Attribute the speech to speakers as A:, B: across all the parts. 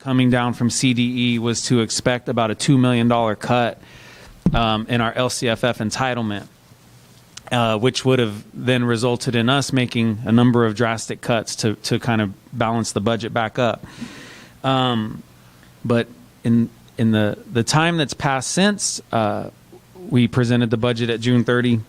A: coming down from CDE was to expect about a $2 million cut in our LCFF entitlement, which would have then resulted in us making a number of drastic cuts to kind of balance the budget back up. But in the time that's passed since we presented the budget at June 30,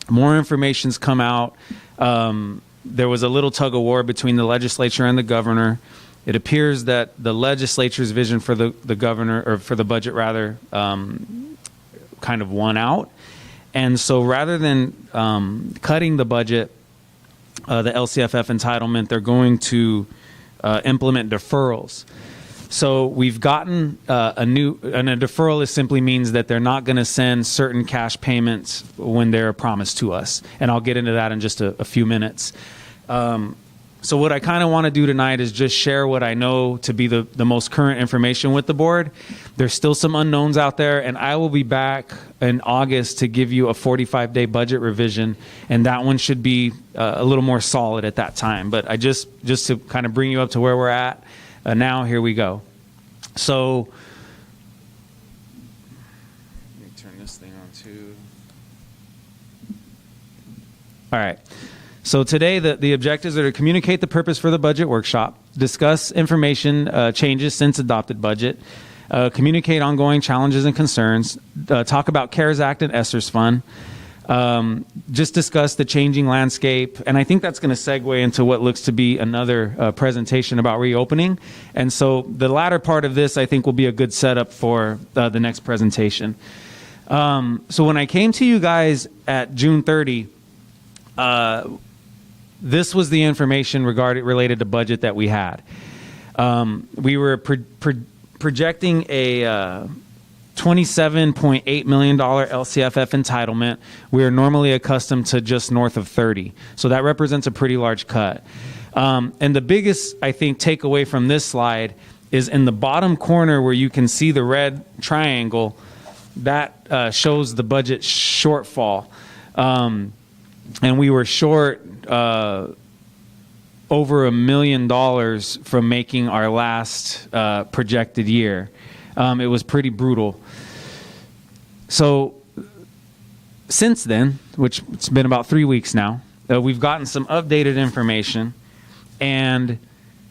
A: more information's come out. There was a little tug of war between the legislature and the governor. It appears that the legislature's vision for the governor, or for the budget rather, kind of won out. And so rather than cutting the budget, the LCFF entitlement, they're going to implement deferrals. So we've gotten and a deferral simply means that they're not going to send certain cash payments when they're promised to us. And I'll get into that in just a few minutes. So what I kind of want to do tonight is just share what I know to be the most current information with the board. There's still some unknowns out there, and I will be back in August to give you a 45-day budget revision, and that one should be a little more solid at that time. But I just to kind of bring you up to where we're at now, here we go. So let me turn this thing on too. All right. So today, the objectives are to communicate the purpose for the budget workshop, discuss information changes since adopted budget, communicate ongoing challenges and concerns, talk about CARES Act and Esser's Fund, just discuss the changing landscape. And I think that's going to segue into what looks to be another presentation about reopening. And so the latter part of this, I think, will be a good setup for the next presentation. So when I came to you guys at June 30, this was the information related to budget that we had. We were projecting a $27.8 million LCFF entitlement. We are normally accustomed to just north of 30. So that represents a pretty large cut. And the biggest, I think, takeaway from this slide is in the bottom corner where you can see the red triangle, that shows the budget shortfall. And we were short over $1 million from making our last projected year. It was pretty brutal. So since then, which it's been about 3 weeks now, we've gotten some updated information. And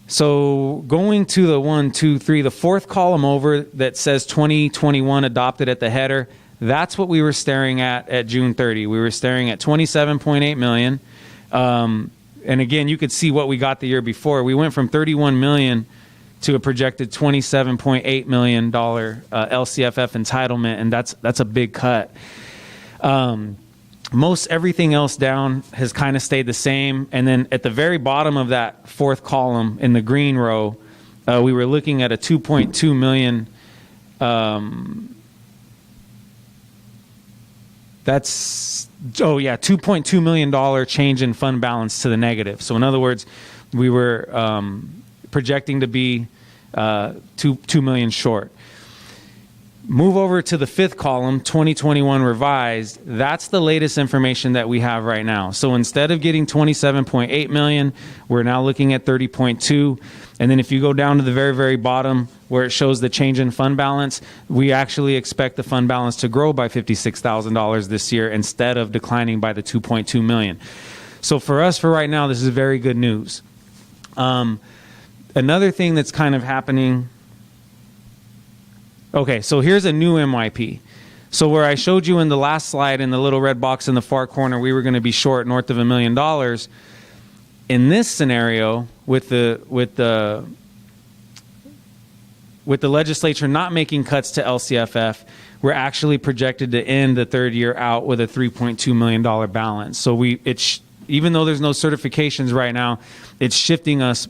A: so going to the fourth column over that says 2021 adopted at the header, that's what we were staring at June 30. We were staring at $27.8 million. And again, you could see what we got the year before. We went from $31 million to a projected $27.8 million LCFF entitlement, and that's a big cut. Most everything else down has kind of stayed the same. And then at the very bottom of that fourth column in the green row, we were looking at a $2.2 million. $2.2 million change in fund balance to the negative. So in other words, we were projecting to be $2 million short. Move over to the fifth column, 2021 revised. That's the latest information that we have right now. So instead of getting 27.8 million, we're now looking at 30.2. And then if you go down to the very, very bottom where it shows the change in fund balance, we actually expect the fund balance to grow by $56,000 this year instead of declining by the 2.2 million. So for us, for right now, this is very good news. Another thing that's kind of happening. Okay, so here's a new MYP. So where I showed you in the last slide in the little red box in the far corner, we were going to be short north of $1 million. In this scenario, with the legislature not making cuts to LCFF, we're actually projected to end the third year out with a $3.2 million balance. So even though there's no certifications right now, it's shifting us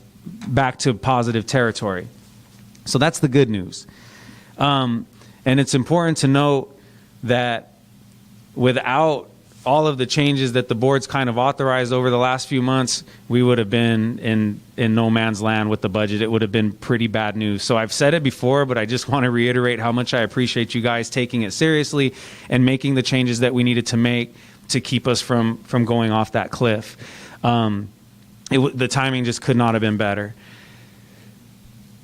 A: back to positive territory. So that's the good news. And it's important to note that without all of the changes that the board's kind of authorized over the last few months, we would have been in no man's land with the budget. It would have been pretty bad news. So I've said it before, but I just want to reiterate how much I appreciate you guys taking it seriously and making the changes that we needed to make to keep us from going off that cliff. The timing just could not have been better.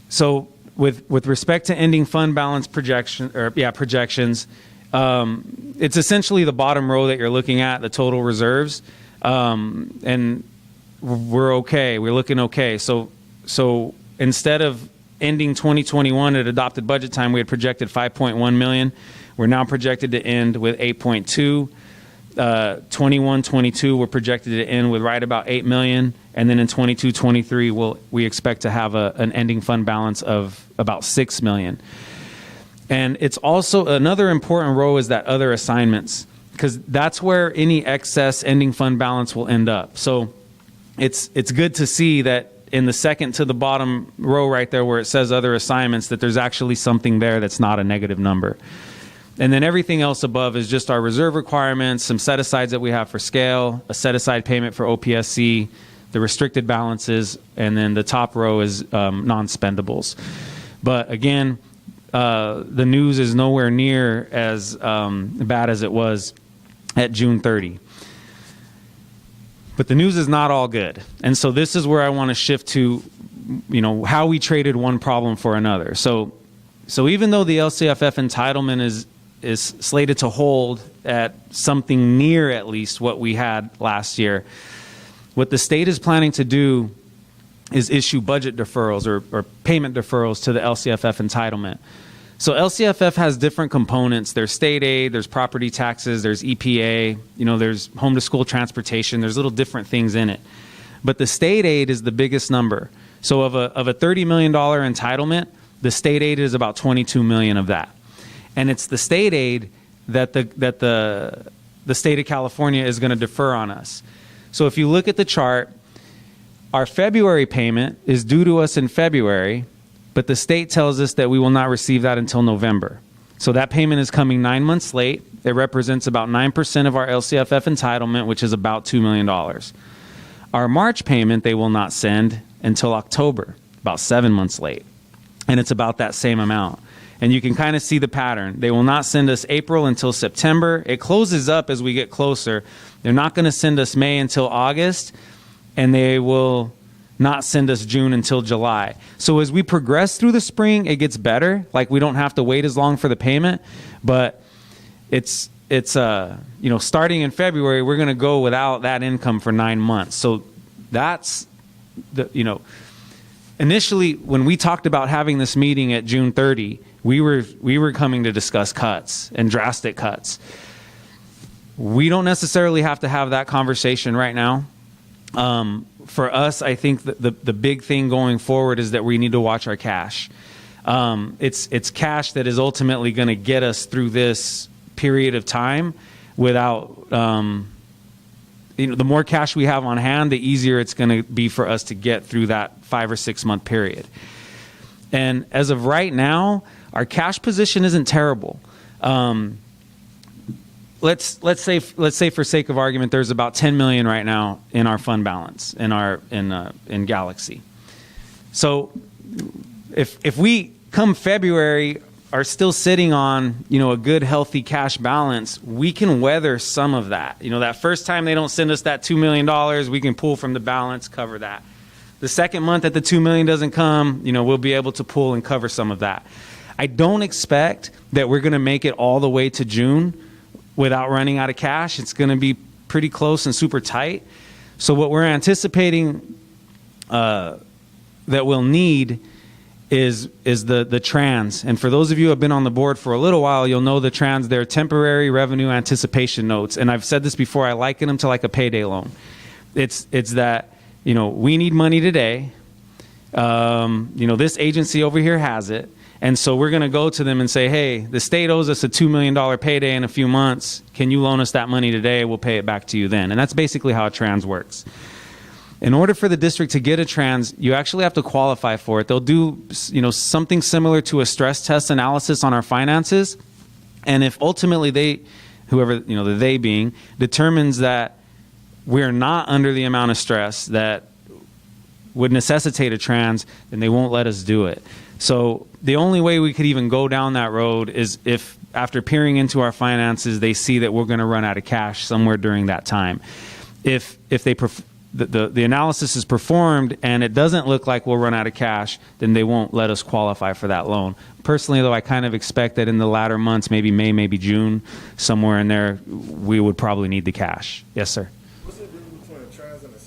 A: So with respect to ending fund balance projections, it's essentially the bottom row that you're looking at, the total reserves, and we're okay. We're looking okay. So instead of ending 2021 at adopted budget time, we had projected 5.1 million. We're now projected to end with 8.2. 21-22, we're projected to end with right about 8 million. And then in 22-23, we expect to have an ending fund balance of about 6 million. And it's also another important row is that other assignments, because that's where any excess ending fund balance will end up. So it's good to see that in the second to the bottom row right there where it says other assignments, that there's actually something there that's not a negative number. And then everything else above is just our reserve requirements, some set-asides that we have for scale, a set-aside payment for OPSC, the restricted balances, and then the top row is non-spendables. But again, the news is nowhere near as bad as it was at June 30. But the news is not all good. And so this is where I want to shift to, how we traded one problem for another. So even though the LCFF entitlement is slated to hold at something near at least what we had last year, what the state is planning to do is issue budget deferrals or payment deferrals to the LCFF entitlement. So LCFF has different components. There's state aid, there's property taxes, there's EPA, there's home to school transportation, there's little different things in it. But the state aid is the biggest number. So of a $30 million entitlement, the state aid is about 22 million of that. And it's the state aid that the state of California is going to defer on us. So if you look at the chart, our February payment is due to us in February, but the state tells us that we will not receive that until November. So that payment is coming 9 months late. It represents about 9% of our LCFF entitlement, which is about $2 million. Our March payment they will not send until October, about 7 months late. And it's about that same amount. And you can kind of see the pattern. They will not send us April until September. It closes up as we get closer. They're not going to send us May until August, and they will not send us June until July. So as we progress through the spring, it gets better. Like we don't have to wait as long for the payment, but it's starting in February, we're going to go without that income for 9 months. So that's initially when we talked about having this meeting at June 30, we were coming to discuss cuts and drastic cuts. We don't necessarily have to have that conversation right now. For us, I think that the big thing going forward is that we need to watch our cash. It's cash that is ultimately going to get us through this period of time without, the more cash we have on hand, the easier it's going to be for us to get through that 5 or 6 month period. And as of right now, our cash position isn't terrible. Let's say for sake of argument, there's about 10 million right now in our fund balance in Galaxy. So if we come February are still sitting on a good healthy cash balance, we can weather some of that. That first time they don't send us that $2 million, we can pull from the balance, cover that. The second month that the $2 million doesn't come, we'll be able to pull and cover some of that. I don't expect that we're going to make it all the way to June without running out of cash. It's going to be pretty close and super tight. So what we're anticipating that we'll need is the trans. And for those of you who have been on the board for a little while, you'll know the trans, they're temporary revenue anticipation notes. And I've said this before, I liken them to like a payday loan. It's that, we need money today. This agency over here has it. And so we're going to go to them and say, hey, the state owes us a $2 million payday in a few months. Can you loan us that money today? We'll pay it back to you then. And that's basically how a trans works. In order for the district to get a trans, you actually have to qualify for it. They'll do something similar to a stress test analysis on our finances. And if ultimately whoever, the they being, determines that we're not under the amount of stress that would necessitate a trans, then they won't let us do it. So the only way we could even go down that road is if, after peering into our finances, they see that we're going to run out of cash somewhere during that time. If they the analysis is performed and it doesn't look like we'll run out of cash, then they won't let us qualify for that loan. Personally, though, I kind of expect that in the latter months, maybe May, maybe June, somewhere in there, we would probably need the cash. Yes, sir.
B: What's the difference between a trans and a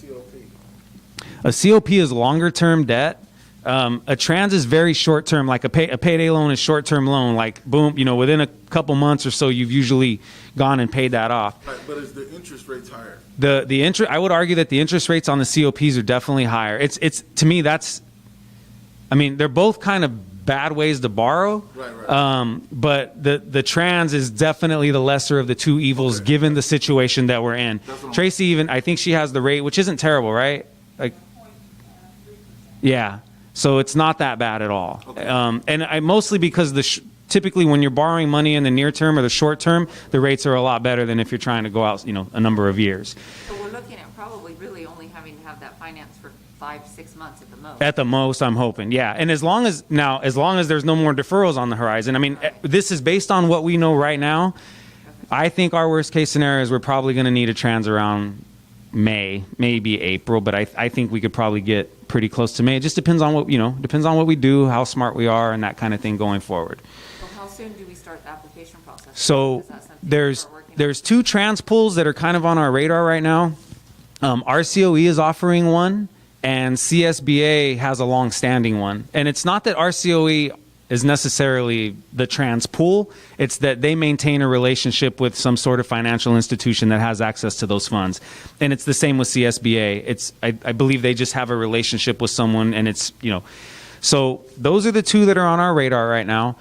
B: COP?
A: A COP is longer term debt. A trans is very short term, like a payday loan is short term loan. Like boom, within a couple months or so, you've usually gone and paid that off.
B: Right, but is the interest rates higher?
A: The interest, I would argue that the interest rates on the COPs are definitely higher. It's to me they're both kind of bad ways to borrow.
B: Right.
A: But the trans is definitely the lesser of the two evils, given the situation that we're in. Tracy I think she has the rate, which isn't terrible, right? Like, yeah. So it's not that bad at all.
B: Okay.
A: And I mostly because typically when you're borrowing money in the near term or the short term, the rates are a lot better than if you're trying to go out, a number of years.
C: So we're looking at probably really only having to have that finance for 5-6 months at the most.
A: At the most, I'm hoping, yeah. And as long as there's no more deferrals on the horizon, this is based on what we know right now. I think our worst case scenario is we're probably going to need a trans around May, maybe April, but I think we could probably get pretty close to May. It just depends on what we do, how smart we are, and that kind of thing going forward.
C: So how soon do we start the application process?
A: So there's two trans pools that are kind of on our radar right now. RCOE is offering one, and CSBA has a long-standing one. And it's not that RCOE is necessarily the trans pool. It's that they maintain a relationship with some sort of financial institution that has access to those funds. And it's the same with CSBA. I believe they just have a relationship with someone, and so those are the two that are on our radar right now.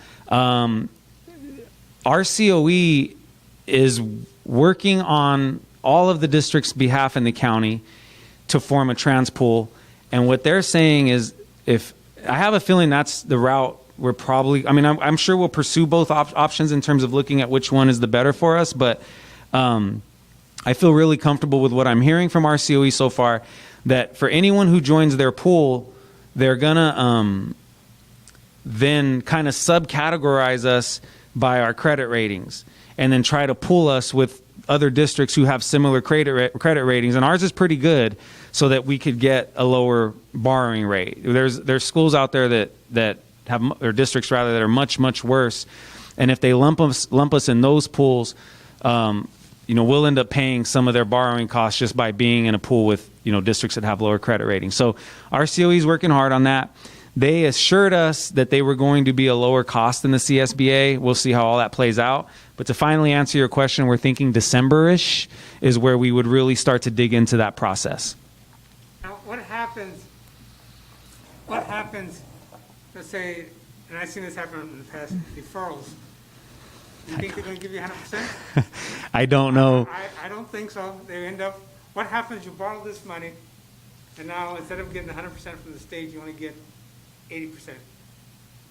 A: RCOE is working on all of the districts' behalf in the county to form a trans pool. And what they're saying is, if I have a feeling that's the route we're probably, I'm sure we'll pursue both options in terms of looking at which one is the better for us, but I feel really comfortable with what I'm hearing from RCOE so far, that for anyone who joins their pool, they're gonna then kind of subcategorize us by our credit ratings and then try to pool us with other districts who have similar credit ratings, and ours is pretty good, so that we could get a lower borrowing rate. There's schools out there that have, or districts rather, that are much, much worse, and if they lump us in those pools, we'll end up paying some of their borrowing costs just by being in a pool with districts that have lower credit ratings. So RCOE is working hard on that. They assured us that they were going to be a lower cost than the CSBA. We'll see how all that plays out. But to finally answer your question, we're thinking December-ish is where we would really start to dig into that process.
D: Now, what happens, let's say, and I've seen this happen in the past, deferrals. Do you think they're going to give you 100%?
A: I don't know.
D: I don't think so. They end up, what happens, you borrow this money, and now instead of getting 100% from the state, you only get 80%.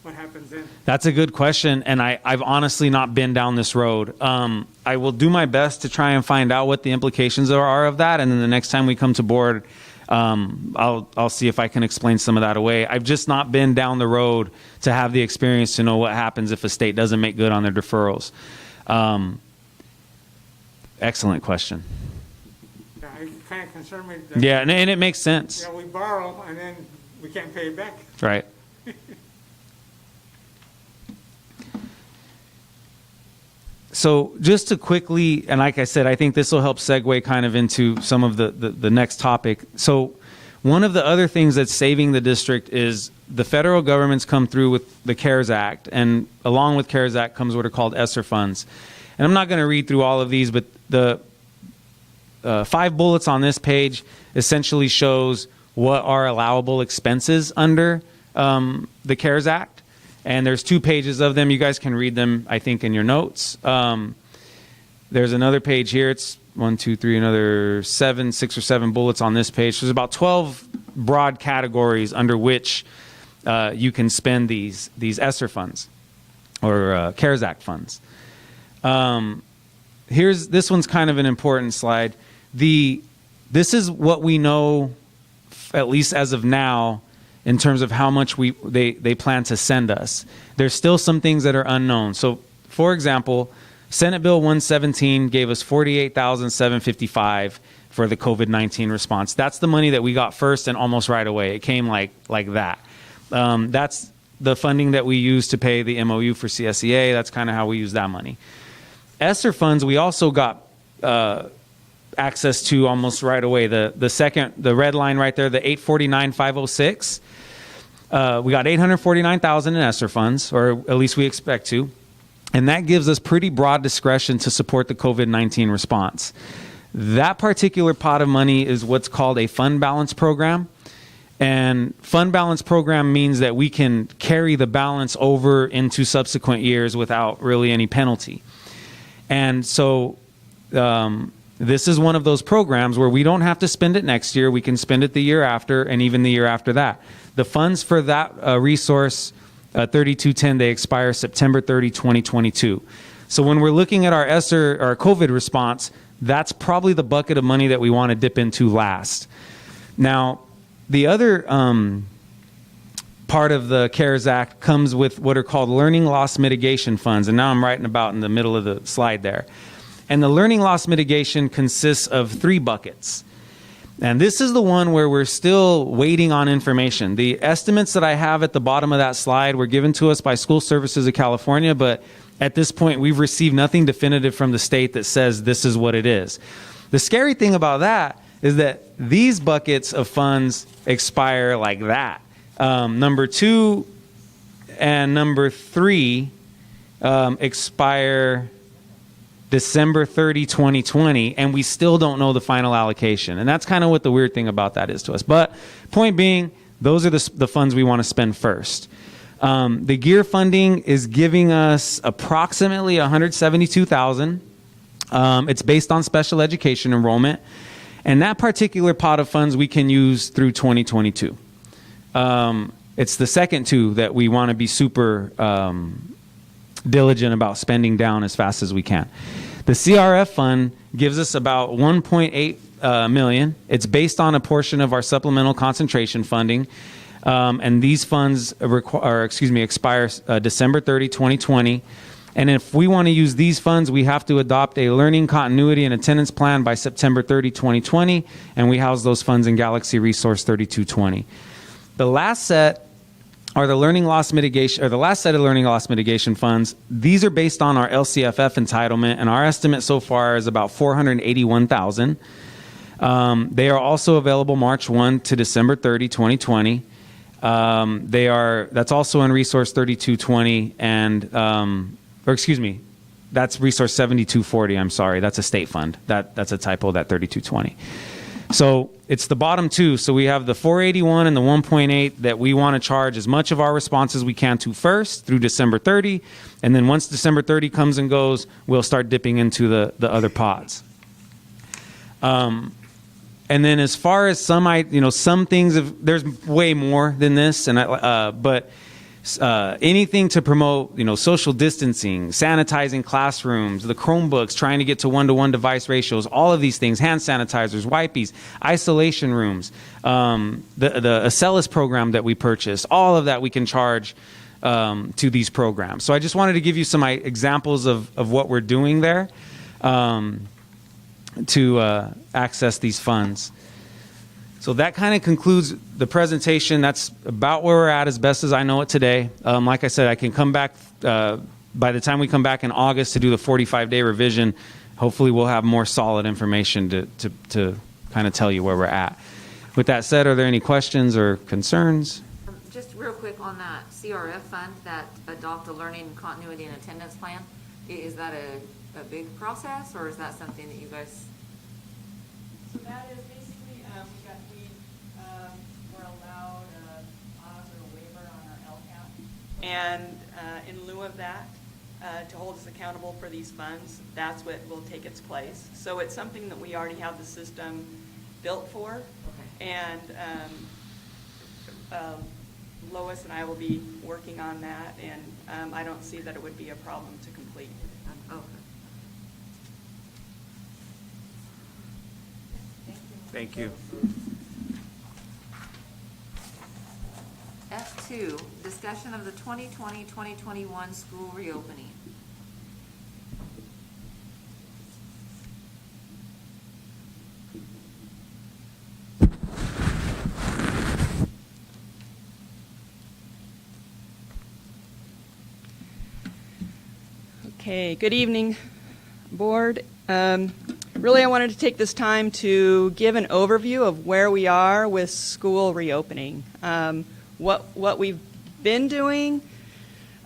D: What happens then?
A: That's a good question, and I've honestly not been down this road. I will do my best to try and find out what the implications are of that, and then the next time we come to board, I'll see if I can explain some of that away. I've just not been down the road to have the experience to know what happens if a state doesn't make good on their deferrals. Excellent question.
D: Yeah, it kind of concerned me.
A: Yeah, and it makes sense.
D: We borrow, and then we can't pay it back.
A: Right. So just to quickly, and like I said, I think this will help segue kind of into some of the next topic. So one of the other things that's saving the district is the federal government's come through with the CARES Act, and along with CARES Act comes what are called Esser Funds. And I'm not going to read through all of these, but the 5 bullets on this page essentially shows what are allowable expenses under the CARES Act. And there's 2 pages of them. You guys can read them, I think, in your notes. There's another page here. It's 1, 2, 3, another 6 or 7 bullets on this page. There's about 12 broad categories under which you can spend these Esser funds or CARES Act funds. This one's kind of an important slide. This is what we know, at least as of now, in terms of how much they plan to send us. There's still some things that are unknown. So, for example, Senate Bill 117 gave us $48,755 for the COVID-19 response. That's the money that we got first and almost right away. It came like that. That's the funding that we use to pay the MOU for CSEA. That's kind of how we use that money. Esser Funds, we also got access to almost right away. The red line right there, the 849,506. We got 849,000 in Esser Funds, or at least we expect to. And that gives us pretty broad discretion to support the COVID-19 response. That particular pot of money is what's called a fund balance program. And fund balance program means that we can carry the balance over into subsequent years without really any penalty. And so this is one of those programs where we don't have to spend it next year. We can spend it the year after and even the year after that. The funds for that resource, 3210, they expire September 30, 2022. So when we're looking at our COVID response, that's probably the bucket of money that we want to dip into last. Now, the other part of the CARES Act comes with what are called learning loss mitigation funds. And now I'm writing about in the middle of the slide there. And the learning loss mitigation consists of 3 buckets. And this is the one where we're still waiting on information. The estimates that I have at the bottom of that slide were given to us by School Services of California, but at this point we've received nothing definitive from the state that says this is what it is. The scary thing about that is that these buckets of funds expire like that. Number 2 and number 3 expire December 30, 2020, and we still don't know the final allocation. And that's kind of what the weird thing about that is to us. But point being, those are the funds we want to spend first. The GEAR funding is giving us approximately $172,000. It's based on special education enrollment. And that particular pot of funds we can use through 2022. It's the second 2 that we want to be super diligent about spending down as fast as we can. The CRF fund gives us about $1.8 million. It's based on a portion of our supplemental concentration funding. And these funds expire December 30, 2020. And if we want to use these funds, we have to adopt a learning continuity and attendance plan by September 30, 2020. And we house those funds in Galaxy Resource 3220. The last set are the learning loss mitigation, or the last set of learning loss mitigation funds. These are based on our LCFF entitlement, and our estimate so far is about $481,000. They are also available March 1 to December 30, 2020. That's also in Resource 3220, and that's Resource 7240. I'm sorry, that's a state fund. That's a typo. That 3220. So it's the bottom 2. So we have the 481 and the 1.8 that we want to charge as much of our response as we can to first through December 30. And then once December 30 comes and goes, we'll start dipping into the other pots. And then as far as some things, there's way more than this, but anything to promote, social distancing, sanitizing classrooms, the Chromebooks, trying to get to one-to-one device ratios, all of these things, hand sanitizers, wipes, isolation rooms, the Acellus program that we purchased, all of that we can charge to these programs. So I just wanted to give you some examples of what we're doing there to access these funds. So that kind of concludes the presentation. That's about where we're at as best as I know it today. Like I said, I can come back by the time we come back in August to do the 45-day revision. Hopefully we'll have more solid information to kind of tell you where we're at. With that said, are there any questions or concerns?
C: Just real quick on that CRF fund, that adopt a learning continuity and attendance plan, is that a big process, or is that something that you guys?
E: So that is basically, we're allowed a pause or a waiver on our LCAP. And in lieu of that, to hold us accountable for these funds, that's what will take its place. So it's something that we already have the system built for. Okay. And Lois and I will be working on that, and I don't see that it would be a problem to complete.
C: Okay.
A: Thank you.
C: F2, discussion of the 2020-2021 school reopening.
E: Okay, good evening, board. Really, I wanted to take this time to give an overview of where we are with school reopening, what we've been doing,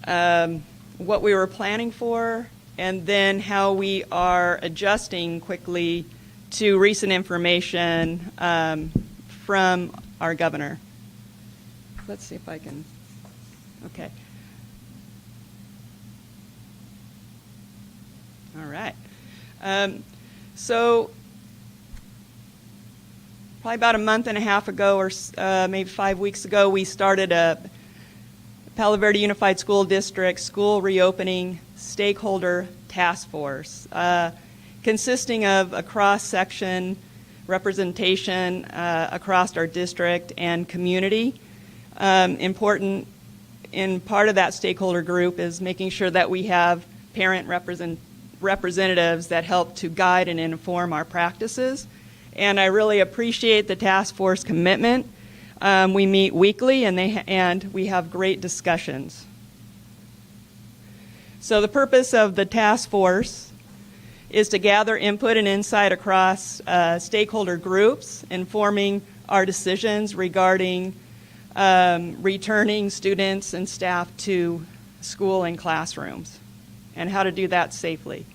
E: what we were planning for, and then how we are adjusting quickly to recent information from our governor. Let's see if I can, okay. All right. So probably about a month and a half ago or maybe 5 weeks ago, we started a Palo Verde Unified School District School Reopening Stakeholder Task Force, consisting of a cross-section representation across our district and community. Important in part of that stakeholder group is making sure that we have parent representatives that help to guide and inform our practices. And I really appreciate the task force commitment. We meet weekly and we have great discussions. So the purpose of the task force is to gather input and insight across stakeholder groups, informing our decisions regarding returning students and staff to school and classrooms, and how to do that safely.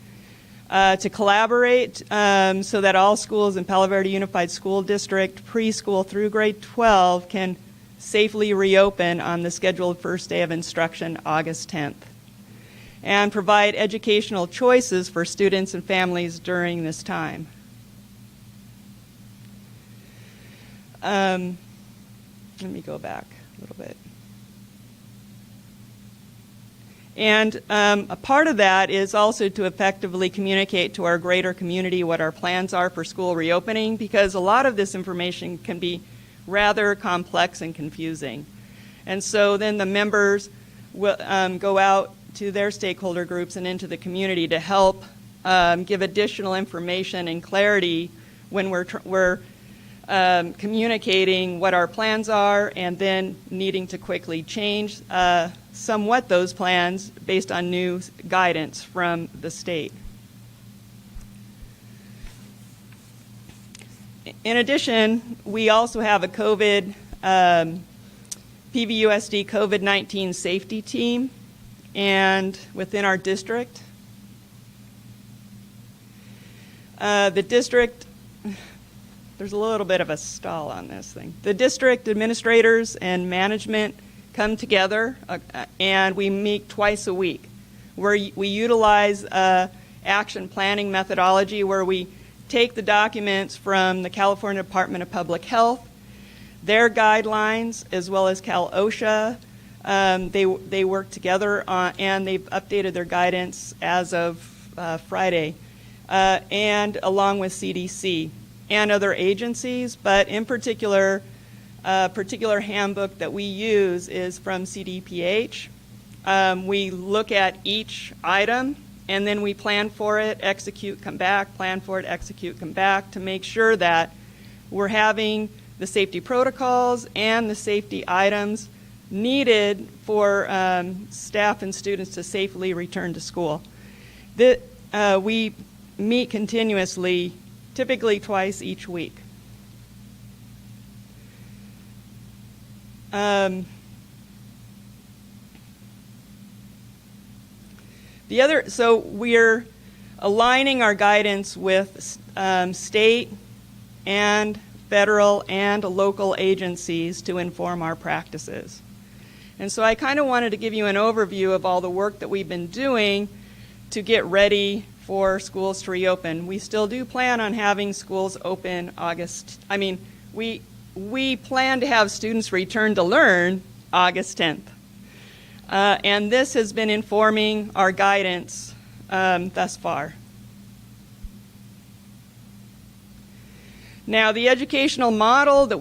E: To collaborate so that all schools in Palo Verde Unified School District, preschool through grade 12, can safely reopen on the scheduled first day of instruction, August 10th. And provide educational choices for students and families during this time. Let me go back a little bit. And a part of that is also to effectively communicate to our greater community what our plans are for school reopening, because a lot of this information can be rather complex and confusing. And so then the members will go out to their stakeholder groups and into the community to help give additional information and clarity when we're communicating what our plans are, and then needing to quickly change somewhat those plans based on new guidance from the state. In addition, we also have a PVUSD COVID-19 safety team, and within our district, the district, there's a little bit of a stall on this thing. The district administrators and management come together and we meet twice a week, where we utilize action planning methodology, where we take the documents from the California Department of Public Health, their guidelines, as well as Cal OSHA. They work together and they've updated their guidance as of Friday, and along with CDC and other agencies, but in particular, a particular handbook that we use is from CDPH. We look at each item and then we plan for it, execute, come back, plan for it, execute, come back, to make sure that we're having the safety protocols and the safety items needed for staff and students to safely return to school. We meet continuously, typically twice each week. So we're aligning our guidance with state and federal and local agencies to inform our practices. And so I kind of wanted to give you an overview of all the work that we've been doing to get ready for schools to reopen. We still do plan on having schools open we plan to have students return to learn August 10th. And this has been informing our guidance thus far. Now, the educational model that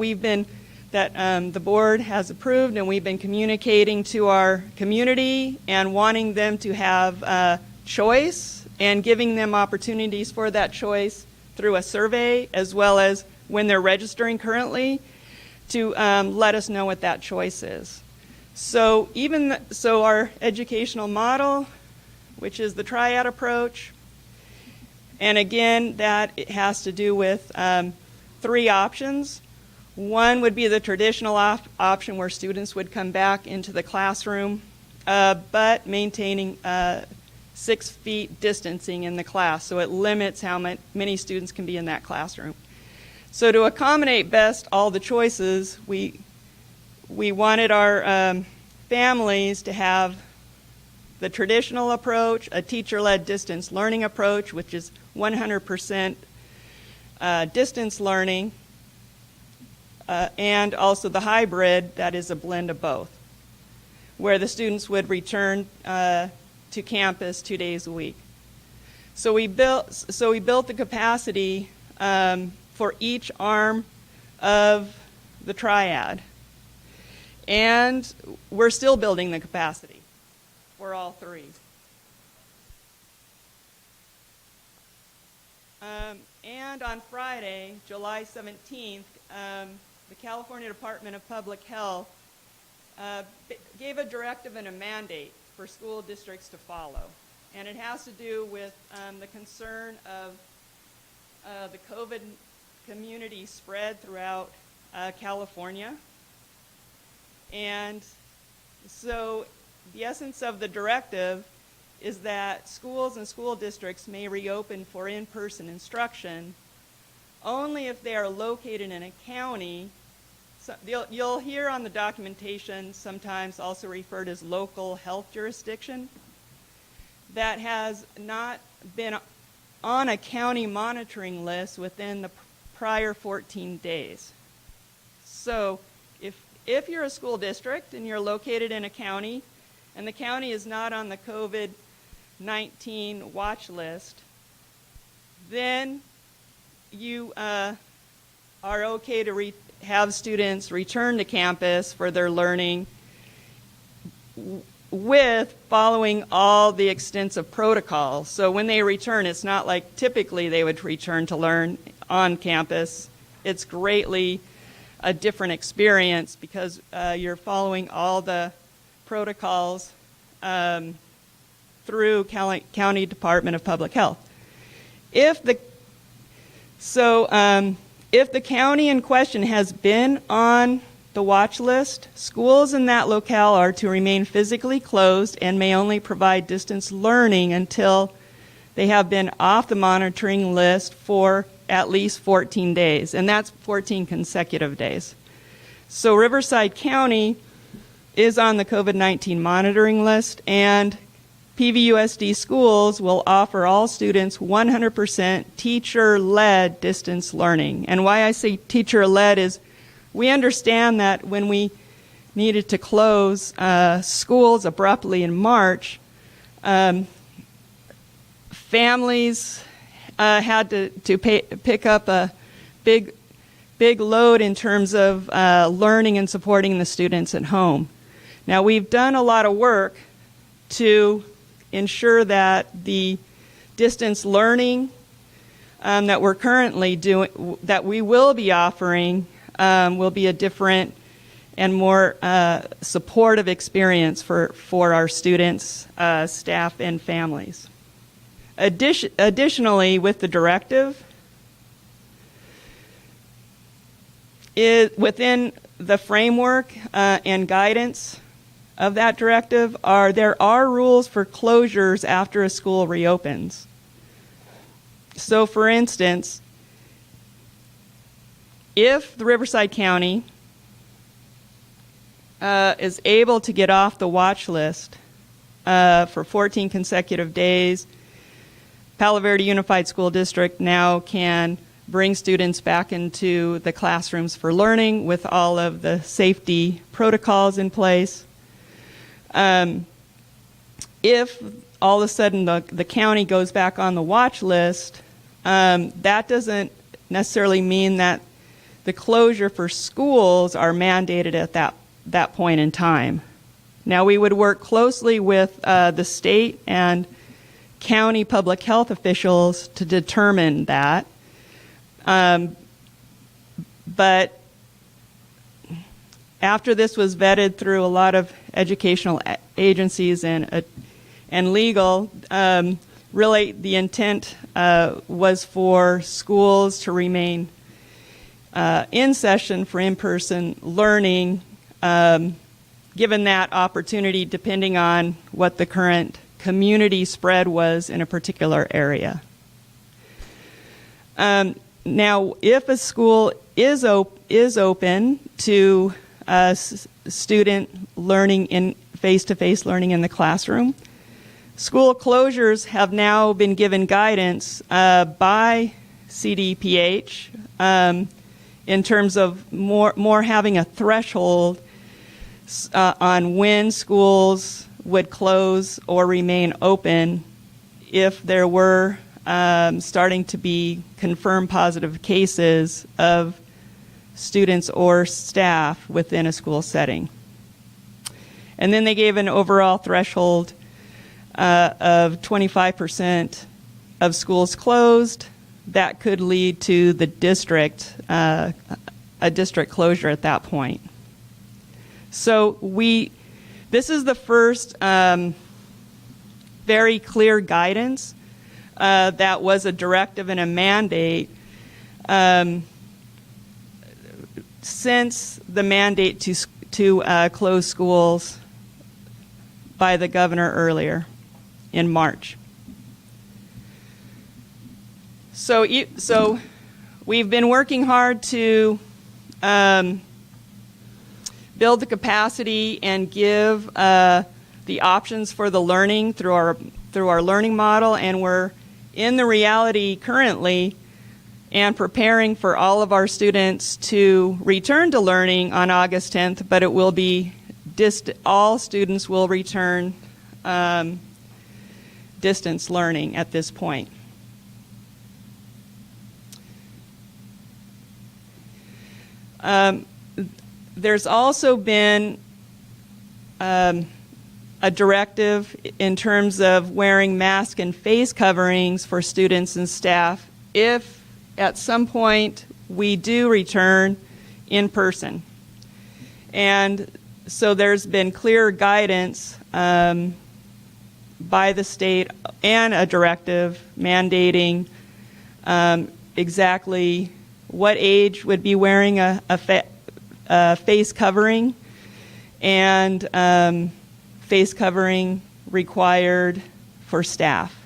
E: the board has approved and we've been communicating to our community and wanting them to have choice and giving them opportunities for that choice through a survey, as well as when they're registering currently, to let us know what that choice is. So our educational model which is the triad approach. And again, that it has to do with 3 options. One would be the traditional option where students would come back into the classroom, but maintaining 6 feet distancing in the class, so it limits how many students can be in that classroom. So to accommodate best all the choices, we wanted our families to have the traditional approach, a teacher-led distance learning approach, which is 100% distance learning, and also the hybrid, that is a blend of both, where the students would return to campus 2 days a week. So we built the capacity for each arm of the triad, and we're still building the capacity for all 3. And on Friday, July 17th, the California Department of Public Health gave a directive and a mandate for school districts to follow. And it has to do with the concern of the COVID community spread throughout California. And so the essence of the directive is that schools and school districts may reopen for in-person instruction only if they are located in a county. So you'll hear on the documentation sometimes also referred as local health jurisdiction that has not been on a county monitoring list within the prior 14 days. So if you're a school district and you're located in a county and the county is not on the COVID-19 watch list, then you are okay to have students return to campus for their learning with following all the extensive protocols. So when they return, it's not like typically they would return to learn on campus. It's greatly a different experience because you're following all the protocols through County Department of Public Health. If the county in question has been on the watch list, schools in that locale are to remain physically closed and may only provide distance learning until they have been off the monitoring list for at least 14 days, and that's 14 consecutive days. So Riverside County is on the COVID-19 monitoring list, and PVUSD schools will offer all students 100% teacher-led distance learning. And why I say teacher-led is we understand that when we needed to close schools abruptly in March, families had to pick up a big load in terms of learning and supporting the students at home. Now, we've done a lot of work to ensure that the distance learning that we're currently doing, that we will be offering, will be a different and more supportive experience for our students, staff, and families. Additionally, with the directive, within the framework and guidance of that directive there are rules for closures after a school reopens. So for instance, if the Riverside County is able to get off the watch list for 14 consecutive days, Palo Verde Unified School District now can bring students back into the classrooms for learning with all of the safety protocols in place. If all of a sudden the county goes back on the watch list, that doesn't necessarily mean that the closure for schools are mandated at that point in time. Now, we would work closely with the state and county public health officials to determine that. But after this was vetted through a lot of educational agencies and and legal, really the intent was for schools to remain in session for in-person learning, given that opportunity depending on what the current community spread was in a particular area. Now, if a school is open to student learning in face-to-face learning in the classroom, school closures have now been given guidance by CDPH in terms of more having a threshold on when schools would close or remain open if there were starting to be confirmed positive cases of students or staff within a school setting. And then they gave an overall threshold of 25% of schools closed. That could lead to the district, a district closure at that point. So this is the first very clear guidance that was a directive and a mandate since the mandate to close schools by the governor earlier in March. So we've been working hard to build the capacity and give the options for the learning through our learning model, and we're in the reality currently and preparing for all of our students to return to learning on August 10th, but it will be all students will return distance learning at this point. There's also been a directive in terms of wearing mask and face coverings for students and staff if at some point we do return in person. And so there's been clear guidance by the state and a directive mandating exactly what age would be wearing a face covering, and face covering required for staff.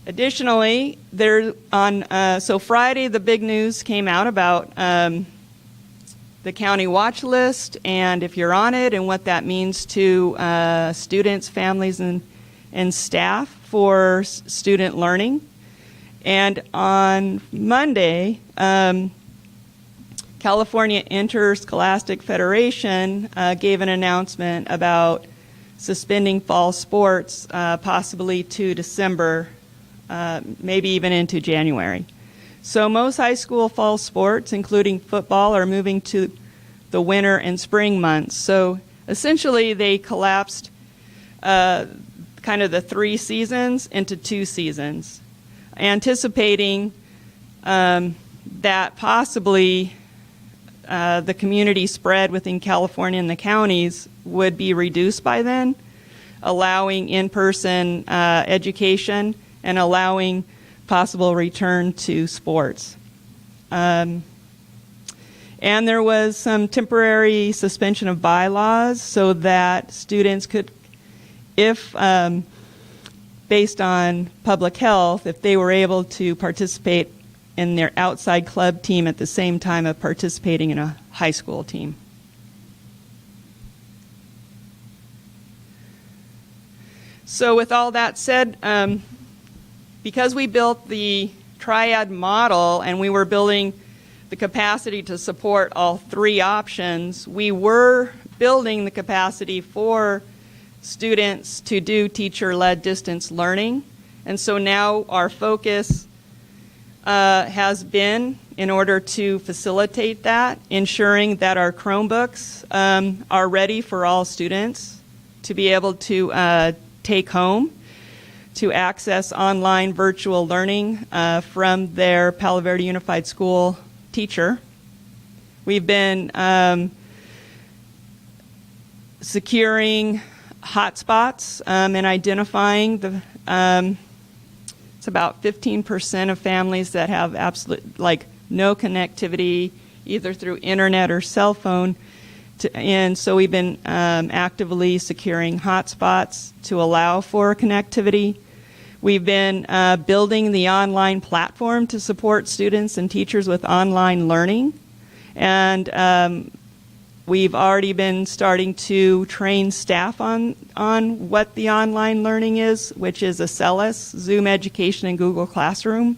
E: Additionally, so Friday the big news came out about the county watch list, and if you're on it, and what that means to students, families, and staff for student learning. And on Monday, California Interscholastic Federation gave an announcement about suspending fall sports possibly to December, maybe even into January. So most high school fall sports, including football, are moving to the winter and spring months. So essentially they collapsed kind of the 3 seasons into 2 seasons, anticipating that possibly the community spread within California and the counties would be reduced by then, allowing in-person education and allowing possible return to sports. And there was some temporary suspension of bylaws so that students could, if based on public health, if they were able to participate in their outside club team at the same time of participating in a high school team. So with all that said, because we built the triad model and we were building the capacity to support all 3 options, we were building the capacity for students to do teacher-led distance learning. And so now our focus has been, in order to facilitate that, ensuring that our Chromebooks are ready for all students to be able to take home, to access online virtual learning from their Palo Verde Unified School teacher. We've been securing hotspots and identifying the. It's about 15% of families that have no connectivity, either through internet or cell phone. And so we've been actively securing hotspots to allow for connectivity. We've been building the online platform to support students and teachers with online learning. And we've already been starting to train staff on what the online learning is, which is Acellus, Zoom Education, and Google Classroom.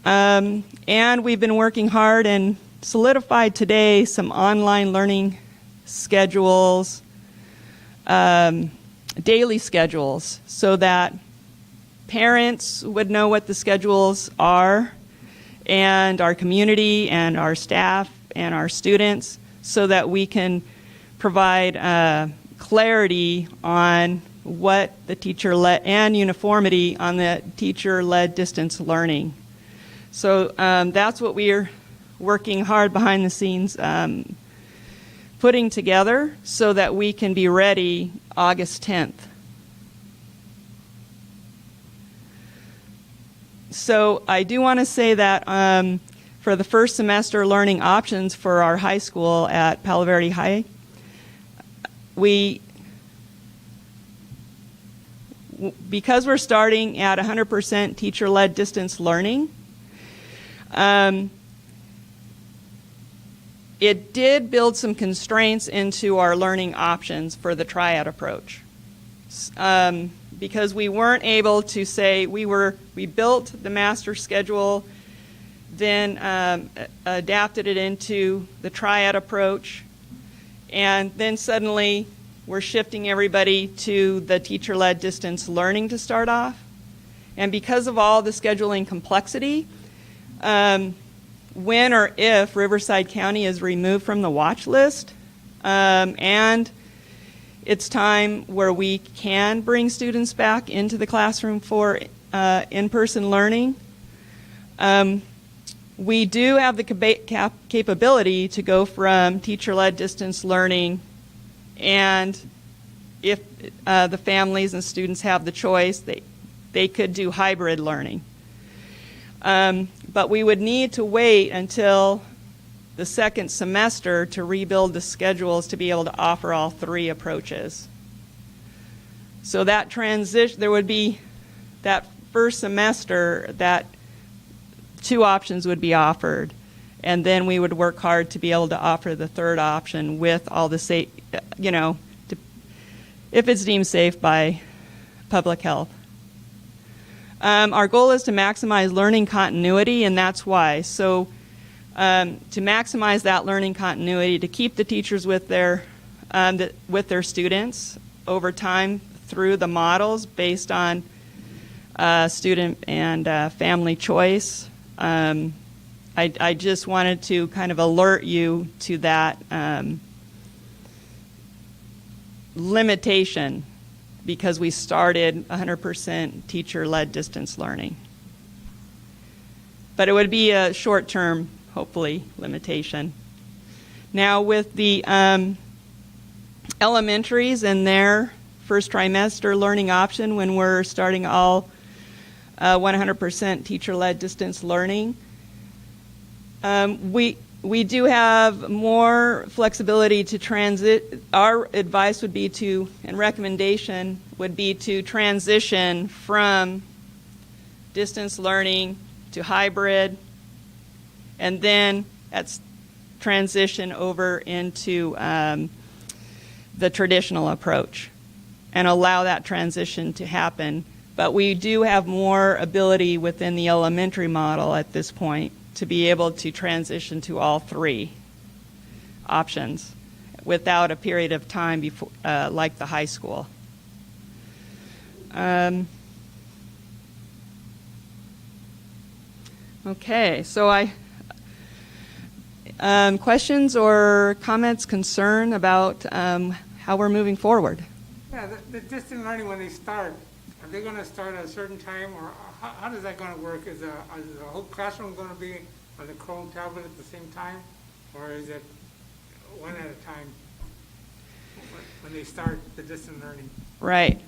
E: And we've been working hard and solidified today some online learning schedules, daily schedules, so that parents would know what the schedules are, and our community and our staff and our students, so that we can provide clarity on what the teacher-led and uniformity on the teacher-led distance learning. So that's what we are working hard behind the scenes putting together so that we can be ready August 10th. So I do want to say that for the first semester learning options for our high school at Palo Verde High, because we're starting at 100% teacher-led distance learning, it did build some constraints into our learning options for the triad approach. Because we weren't able to say, we built the master schedule, then adapted it into the triad approach, and then suddenly we're shifting everybody to the teacher-led distance learning to start off. And because of all the scheduling complexity, when or if Riverside County is removed from the watch list, and it's time where we can bring students back into the classroom for in-person learning, we do have the capability to go from teacher-led distance learning, and if the families and students have the choice, they could do hybrid learning. But we would need to wait until the second semester to rebuild the schedules to be able to offer all three approaches. So that transition, there would be that first semester that two options would be offered, and then we would work hard to be able to offer the third option with all the safe, if it's deemed safe by public health. Our goal is to maximize learning continuity, and that's why. So to maximize that learning continuity, to keep the teachers with their students over time through the models based on student and family choice. I just wanted to kind of alert you to that limitation, because we started 100% teacher-led distance learning. But it would be a short-term, hopefully, limitation. Now with the elementaries and their first trimester learning option, when we're starting all 100% teacher-led distance learning, we do have more flexibility to transit. Our advice would be to, and recommendation would be to transition from distance learning to hybrid, and then transition over into the traditional approach and allow that transition to happen. But we do have more ability within the elementary model at this point to be able to transition to all three options without a period of time before, like the high school. Okay, so questions or comments, concern about how we're moving forward?
D: Yeah, the distance learning, when they start, are they going to start at a certain time, or how does that going to work? Is the whole classroom going to be on the Chrome tablet at the same time? Or is it one at a time when they start the distant learning?
E: Right.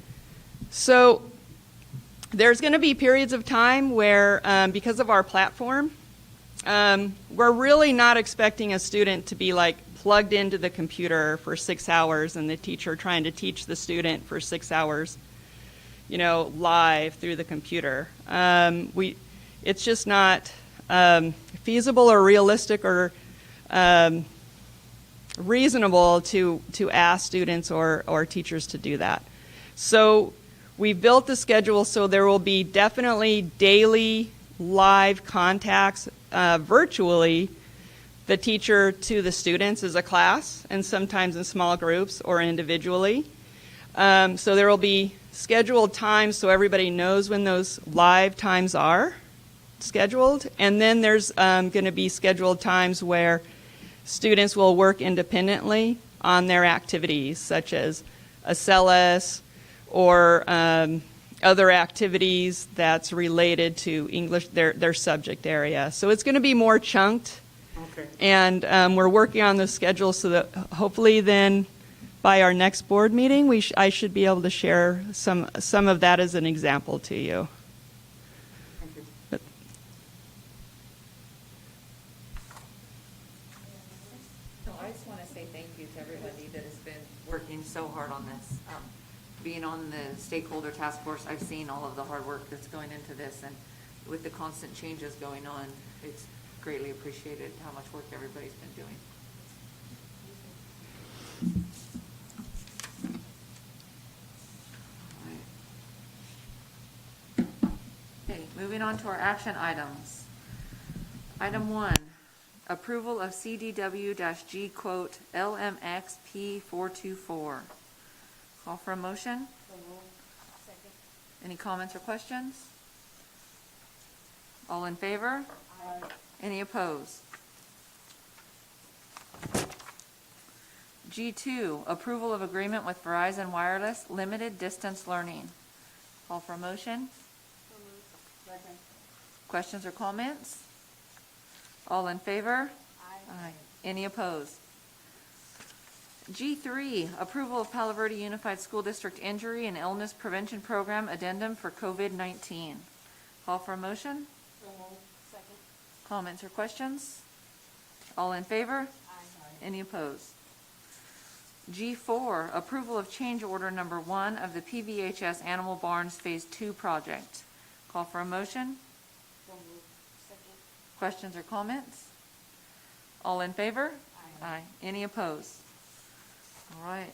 E: So there's going to be periods of time where, because of our platform, we're really not expecting a student to be like plugged into the computer for 6 hours and the teacher trying to teach the student for 6 hours, live through the computer. It's just not feasible or realistic or reasonable to ask students or teachers to do that. So we've built the schedule so there will be definitely daily live contacts virtually, the teacher to the students as a class, and sometimes in small groups or individually. So there will be scheduled times so everybody knows when those live times are scheduled. And then there's going to be scheduled times where students will work independently on their activities, such as Acellus or other activities that's related to English, their subject area. So it's going to be more chunked.
D: Okay.
E: And we're working on the schedule so that hopefully then by our next board meeting, I should be able to share some of that as an example to you.
D: Thank you.
C: No, I just want to say thank you to everybody that has been working so hard on this. Being on the stakeholder task force, I've seen all of the hard work that's going into this, and with the constant changes going on, it's greatly appreciated how much work everybody's been doing. Okay, moving on to our action items. Item 1, approval of CDW-G quote LMX P424. Call for a motion? Any comments or questions? All in favor? Aye. Any opposed? G2, approval of agreement with Verizon Wireless Limited Distance Learning. Call for a motion? Questions or comments? All in favor? Aye. Any opposed? G3, approval of Palo Verde Unified School District Injury and Illness Prevention Program addendum for COVID-19. Call for a motion?
F: Second.
C: Comments or questions? All in favor?
F: Aye.
C: Any opposed? G4, approval of change order number 1 of the PVHS Animal Barns Phase 2 project. Call for a motion?
F: Second.
C: Questions or comments? All in favor? Aye. Any opposed? All right.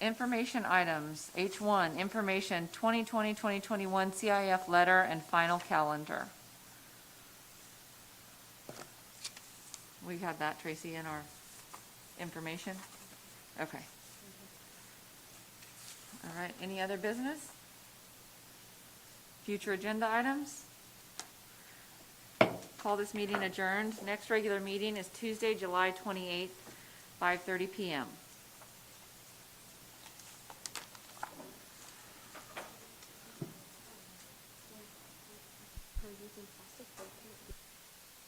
C: Information items. H1, information 2020-2021 CIF letter and final calendar. We have that, Tracy, in our information? Okay. All right. Any other business? Future agenda items? Call this meeting adjourned. Next regular meeting is Tuesday, July 28th, 5:30 p.m.
F: Using plastic,